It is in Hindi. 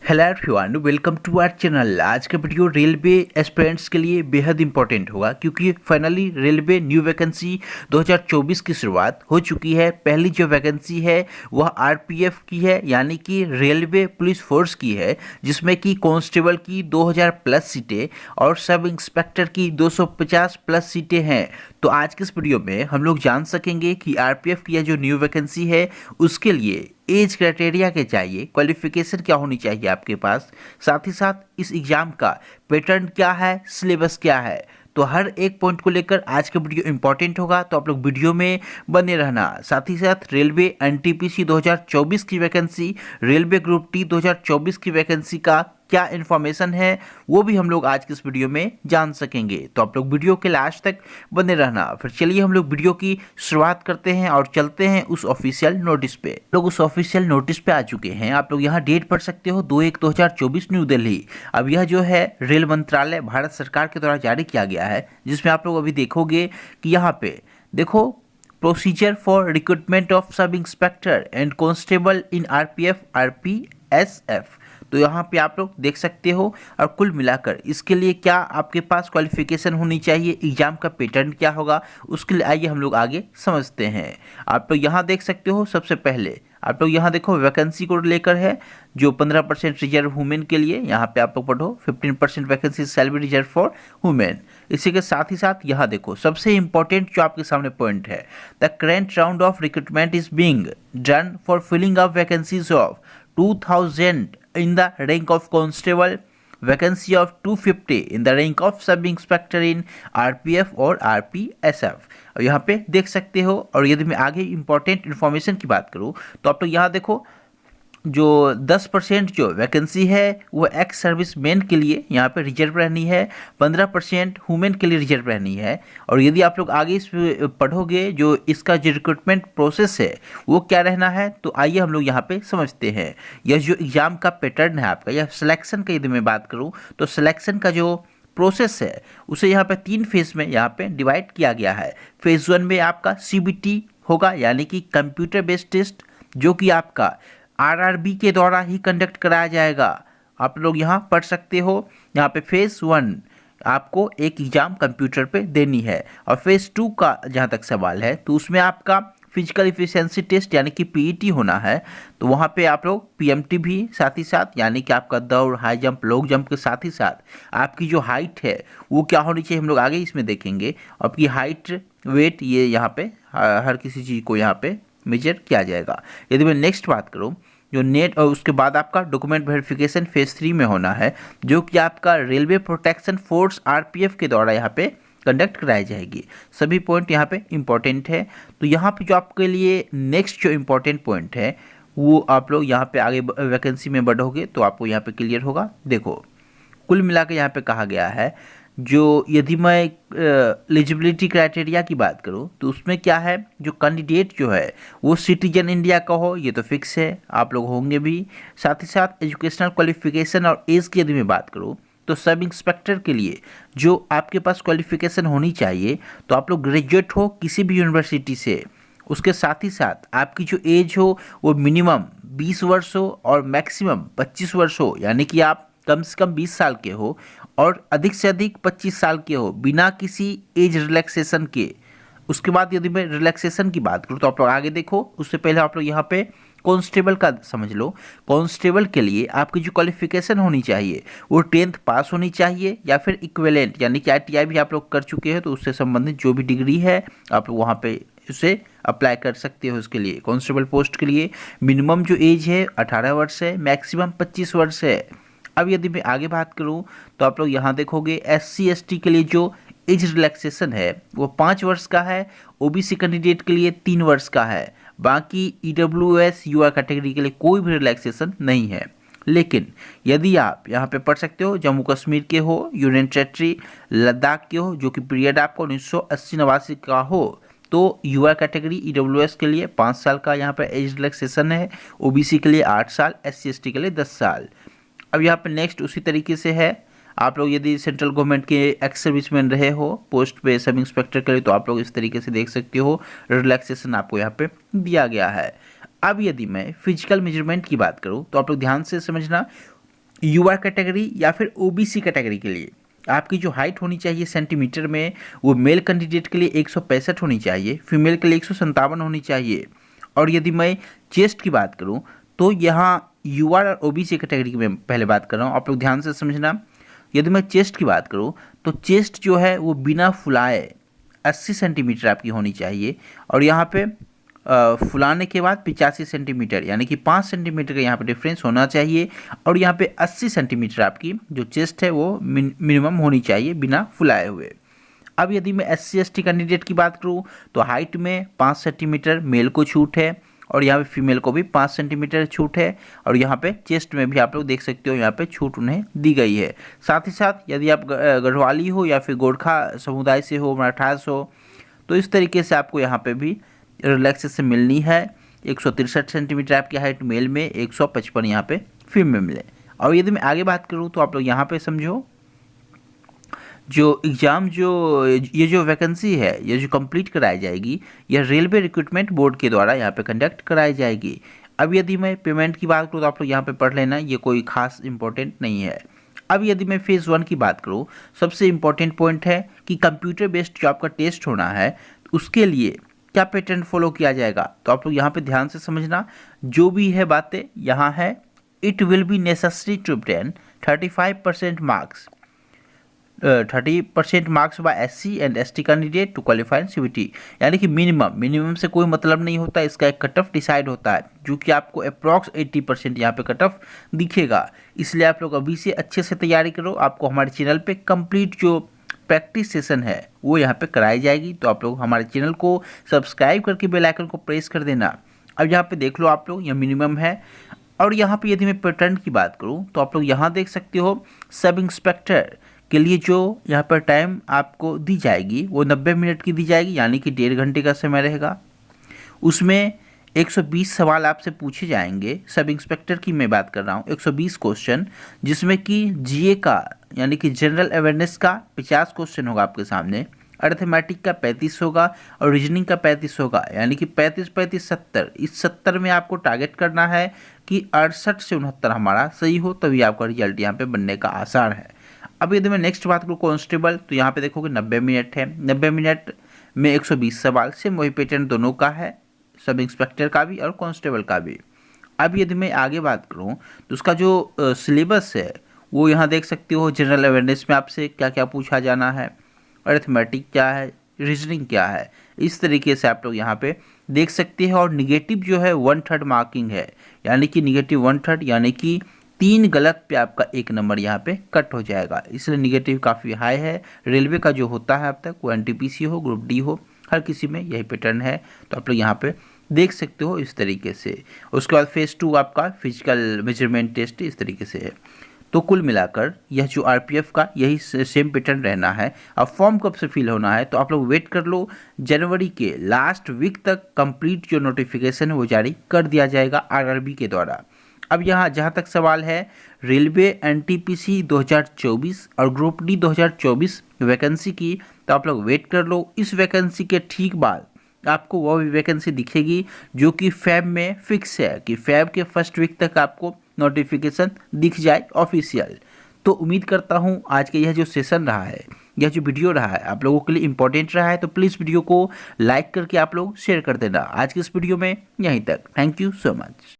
Hello everyone, welcome to our channel. आज का वीडियो रेलवे एस्पिरेंट्स के लिए बेहद इंपॉर्टेंट होगा क्योंकि फाइनली रेलवे न्यू वैकेंसी 2024 की शुरुआत हो चुकी है। पहली जो वैकेंसी है वह आरपीएफ की है, यानी कि रेलवे पुलिस फोर्स की है, जिसमें कि कांस्टेबल की 2000 प्लस सीटें और सब इंस्पेक्टर की 250 प्लस सीटें हैं। तो आज के इस वीडियो में हम लोग जान सकेंगे कि आरपीएफ की यह जो न्यू वैकेंसी है उसके लिए एज क्राइटेरिया क्या चाहिए, क्वालिफिकेशन क्या होनी चाहिए आपके पास, साथ ही साथ इस एग्ज़ाम का पैटर्न क्या है, सिलेबस क्या है। तो हर एक पॉइंट को लेकर आज का वीडियो इंपॉर्टेंट होगा, तो आप लोग वीडियो में बने रहना। साथ ही साथ रेलवे एनटीपीसी 2024 की वैकेंसी, रेलवे ग्रुप टी 2024 की वैकेंसी का क्या इन्फॉर्मेशन है वो भी हम लोग आज के इस वीडियो में जान सकेंगे। तो आप लोग वीडियो के लास्ट तक बने रहना। फिर चलिए हम लोग वीडियो की शुरुआत करते हैं और चलते हैं उस ऑफिशियल नोटिस पे। लोग उस ऑफिशियल नोटिस पे आ चुके हैं। आप लोग यहाँ डेट पढ़ सकते हो 2/1/2024 न्यू दिल्ली। अब यह जो है रेल मंत्रालय भारत सरकार के द्वारा जारी किया गया है, जिसमें आप लोग अभी देखोगे कि यहाँ पे देखो procedure for recruitment of sub inspector and constable in RPF RPSF. तो यहाँ पे आप लोग देख सकते हो। और कुल मिलाकर इसके लिए क्या आपके पास क्वालिफिकेशन होनी चाहिए, एग्जाम का पैटर्न क्या होगा, उसके लिए आइए हम लोग आगे समझते हैं। आप लोग यहाँ देख सकते हो, सबसे पहले आप लोग यहाँ देखो वैकेंसी को लेकर है जो 15% रिजर्व वुमेन के लिए। यहाँ पे आप लोग पढ़ो 15% vacancy shall be reserve for women. इसी के साथ ही साथ यहाँ देखो सबसे इंपॉर्टेंट जो आपके सामने पॉइंट है, the current round of recruitment is being done for filling up vacancies of 2000 in the rank of constable, vacancy of 250 in the rank of sub inspector in RPF और आरपीएसएफ। और यहाँ पे देख सकते हो। और यदि मैं आगे इंपॉर्टेंट इन्फॉर्मेशन की बात करूँ तो आप लोग यहाँ देखो जो 10% जो वैकेंसी है वो एक्स सर्विस मैन के लिए यहाँ पे रिजर्व रहनी है, 15% वुमेन के लिए रिजर्व रहनी है। और यदि आप लोग आगे इस पढ़ोगे जो इसका जो रिक्रूटमेंट प्रोसेस है वो क्या रहना है, तो आइए हम लोग यहाँ पे समझते हैं। यह जो एग्ज़ाम का पैटर्न है आपका, यह सिलेक्शन का यदि मैं बात करूँ तो सिलेक्शन का जो प्रोसेस है उसे यहाँ पे 3 फेज में यहाँ पे डिवाइड किया गया है। फेज 1 में आपका सीबीटी होगा, यानी कि कंप्यूटर बेस्ड टेस्ट, जो कि आपका आरआरबी के द्वारा ही कंडक्ट कराया जाएगा। आप लोग यहाँ पढ़ सकते हो। यहाँ पे फेज 1 आपको एक एग्जाम कंप्यूटर पे देनी है। और फेज 2 का जहाँ तक सवाल है तो उसमें आपका फिजिकल इफिशिएंसी टेस्ट यानी कि पीईटी होना है। तो वहाँ पे आप लोग पीएमटी भी साथ ही साथ, यानी कि आपका दौड़, हाई जंप, लॉन्ग जंप के साथ ही साथ आपकी जो हाइट है वो क्या होनी चाहिए हम लोग आगे इसमें देखेंगे। आपकी हाइट, वेट, ये यहाँ पे हर किसी चीज़ को यहाँ पे मेजर किया जाएगा। यदि मैं नेक्स्ट बात करूँ जो नेट, और उसके बाद आपका डॉक्यूमेंट वेरिफिकेशन फेज 3 में होना है, जो कि आपका रेलवे प्रोटेक्शन फोर्स आरपीएफ के द्वारा यहाँ पे कंडक्ट कराई जाएगी। सभी पॉइंट यहाँ पे इंपॉर्टेंट है। तो यहाँ पे जो आपके लिए नेक्स्ट जो इम्पोर्टेंट पॉइंट है वो आप लोग यहाँ पे आगे वैकेंसी में बढ़ोगे तो आपको यहाँ पे क्लियर होगा। देखो कुल मिला के यहाँ पे कहा गया है, जो यदि मैं एलिजिबिलिटी क्राइटेरिया की बात करूं तो उसमें क्या है, जो कैंडिडेट जो है वो सिटीजन इंडिया का हो, ये तो फिक्स है, आप लोग होंगे भी। साथ ही साथ एजुकेशनल क्वालिफिकेशन और एज की यदि मैं बात करूं तो सब इंस्पेक्टर के लिए जो आपके पास क्वालिफिकेशन होनी चाहिए तो आप लोग ग्रेजुएट हो किसी भी यूनिवर्सिटी से। उसके साथ ही साथ आपकी जो एज हो वो मिनिमम 20 वर्ष हो और मैक्सिमम 25 वर्ष हो, यानी कि आप कम से कम 20 साल के हो और अधिक से अधिक 25 साल के हो बिना किसी एज रिलैक्सेशन के। उसके बाद यदि मैं रिलैक्सेशन की बात करूँ तो आप लोग आगे देखो। उससे पहले आप लोग यहाँ पे कांस्टेबल का समझ लो। कांस्टेबल के लिए आपकी जो क्वालिफिकेशन होनी चाहिए वो 10th पास होनी चाहिए या फिर इक्विवेलेंट, यानी कि आईटीआई भी आप लोग कर चुके हैं तो उससे संबंधित जो भी डिग्री है आप लोग वहाँ पे उसे अप्लाई कर सकते हो। उसके लिए कांस्टेबल पोस्ट के लिए मिनिमम जो एज है 18 वर्ष है, मैक्सिमम 25 वर्ष है। अब यदि मैं आगे बात करूं तो आप लोग यहाँ देखोगे एससी एसटी के लिए जो एज रिलैक्सेशन है वो 5 वर्ष का है, ओबीसी कैंडिडेट के लिए 3 वर्ष का है। बाकी ईडब्ल्यूएस यूआर कैटेगरी के लिए कोई भी रिलैक्सेशन नहीं है। लेकिन यदि आप यहाँ पे पढ़ सकते हो जम्मू कश्मीर के हो, यूनियन टेरिटरी लद्दाख के हो, जो कि पीरियड आपको 1980-89 का हो, तो यूआर कैटेगरी ईडब्ल्यूएस के लिए 5 साल का यहाँ पर एज रिलैक्सेशन है, ओबीसी के लिए 8 साल, एससी एसटी के लिए 10 साल। अब यहाँ पे नेक्स्ट उसी तरीके से है, आप लोग यदि सेंट्रल गवर्नमेंट के एक्स सर्विसमैन रहे हो पोस्ट पे सब इंस्पेक्टर के लिए तो आप लोग इस तरीके से देख सकते हो, रिलैक्सेशन आपको यहाँ पे दिया गया है। अब यदि मैं फिजिकल मेजरमेंट की बात करूँ तो आप लोग ध्यान से समझना, यूआर कैटेगरी या फिर ओबीसी कैटेगरी के लिए आपकी जो हाइट होनी चाहिए सेंटीमीटर में, वो मेल कैंडिडेट के लिए 165 होनी चाहिए, फीमेल के लिए 157 होनी चाहिए। और यदि मैं चेस्ट की बात करूं तो यहाँ यूआर और ओबीसी कैटेगरी की मैं पहले बात कर रहा हूँ, आप लोग ध्यान से समझना। यदि मैं चेस्ट की बात करूं तो चेस्ट जो है वो बिना फुलाए 80 सेंटीमीटर आपकी होनी चाहिए, और यहाँ पे फुलाने के बाद 85 सेंटीमीटर, यानी कि 5 सेंटीमीटर का यहाँ पे डिफरेंस होना चाहिए। और यहाँ पे 80 सेंटीमीटर आपकी जो चेस्ट है वो मिनिमम होनी चाहिए बिना फुलाए हुए। अब यदि मैं SC/ST कैंडिडेट की बात करूँ तो हाइट में 5 सेंटीमीटर मेल को छूट है, और यहाँ पे फीमेल को भी 5 सेंटीमीटर छूट है, और यहाँ पे चेस्ट में भी आप लोग देख सकते हो यहाँ पे छूट उन्हें दी गई है। साथ ही साथ यदि आप गढ़वाली हो या फिर गोरखा समुदाय से हो, मराठास हो, तो इस तरीके से आपको यहाँ पे भी रिलैक्सेशन मिलनी है। 163 सेंटीमीटर आपकी हाइट मेल में, 155 यहाँ पे फीमेल में मिले। और यदि मैं आगे बात करूँ तो आप लोग यहाँ पे समझो, जो एग्ज़ाम ये जो वैकेंसी है ये जो कंप्लीट कराई जाएगी, यह रेलवे रिक्रूटमेंट बोर्ड के द्वारा यहाँ पे कंडक्ट कराई जाएगी। अब यदि मैं पेमेंट की बात करूँ तो आप लोग यहाँ पे पढ़ लेना, ये कोई खास इंपॉर्टेंट नहीं है। अब यदि मैं फेज़ 1 की बात करूँ, सबसे इम्पॉर्टेंट पॉइंट है कि कंप्यूटर बेस्ड जो आपका टेस्ट होना है उसके लिए क्या पैटर्न फॉलो किया जाएगा, तो आप लोग यहाँ पे ध्यान से समझना। जो भी है बातें यहाँ है, it will be necessary to obtain 35% marks 30% marks by SC and ST candidate to qualify in CBT, यानी कि मिनिमम से कोई मतलब नहीं होता, इसका एक कट ऑफ डिसाइड होता है, जो कि आपको अप्रॉक्स 80% यहाँ पे कट ऑफ दिखेगा। इसलिए आप लोग अभी से अच्छे से तैयारी करो। आपको हमारे चैनल पे कंप्लीट जो प्रैक्टिस सेशन है वो यहाँ पे कराई जाएगी, तो आप लोग हमारे चैनल को सब्सक्राइब करके बेल आइकन को प्रेस कर देना। अब यहाँ पे देख लो आप लोग, यह मिनिमम है। और यहाँ पे यदि मैं पैटर्न की बात करूँ तो आप लोग यहाँ देख सकते हो, सब इंस्पेक्टर के लिए जो यहाँ पर टाइम आपको दी जाएगी वो 90 मिनट की दी जाएगी, यानी कि 1.5 घंटे का समय रहेगा। उसमें 120 सवाल आपसे पूछे जाएंगे। सब इंस्पेक्टर की मैं बात कर रहा हूँ, 120 क्वेश्चन, जिसमें कि GA का यानी कि जनरल अवेयरनेस का 50 क्वेश्चन होगा आपके सामने, अर्थमेटिक का 35 होगा, और रीजनिंग का 35 होगा, यानी कि 35-35 70। इस 70 में आपको टारगेट करना है कि 68 से 69 हमारा सही हो, तभी आपका रिजल्ट यहाँ पे बनने का आसार है। अब यदि मैं नेक्स्ट बात करूँ कांस्टेबल, तो यहाँ पे देखोगे 90 मिनट है। 90 मिनट में 120 सवाल, सेम वही पैटर्न दोनों का है, सब इंस्पेक्टर का भी और कांस्टेबल का भी। अब यदि मैं आगे बात करूँ तो उसका जो सिलेबस है वो यहाँ देख सकते हो। जनरल अवेयरनेस में आपसे क्या क्या पूछा जाना है, अरिथमेटिक क्या है, रीजनिंग क्या है, इस तरीके से आप लोग यहाँ पे देख सकते हैं। और निगेटिव जो है 1/3 मार्किंग है, यानी कि निगेटिव 1/3, यानी कि 3 गलत पे आपका 1 नंबर यहाँ पे कट हो जाएगा, इसलिए निगेटिव काफ़ी हाई है। रेलवे का जो होता है अब तक, वो NTPC हो, ग्रुप D हो, हर किसी में यही पैटर्न है, तो आप लोग यहाँ पे देख सकते हो इस तरीके से। उसके बाद फेज़ 2 आपका फिजिकल मेजरमेंट टेस्ट इस तरीके से है। तो कुल मिलाकर यह जो RPF का यही सेम पैटर्न रहना है। अब फॉर्म कब से फिल होना है, तो आप लोग वेट कर लो, जनवरी के लास्ट वीक तक कंप्लीट जो नोटिफिकेशन है वो जारी कर दिया जाएगा RRB के द्वारा। अब यहाँ जहाँ तक सवाल है रेलवे NTPC 2024 और ग्रुप D 2024 वैकेंसी की, तो आप लोग वेट कर लो। इस वैकेंसी के ठीक बाद आपको वो भी वैकेंसी दिखेगी जो कि फैब में फिक्स है कि फैब के फर्स्ट वीक तक आपको नोटिफिकेशन दिख जाए ऑफिशियल। तो उम्मीद करता हूँ आज का यह जो सेशन रहा है, यह जो वीडियो रहा है आप लोगों के लिए इंपॉर्टेंट रहा है, तो प्लीज़ वीडियो को लाइक करके आप लोग शेयर कर देना। आज के इस वीडियो में यहीं तक। Thank you so much.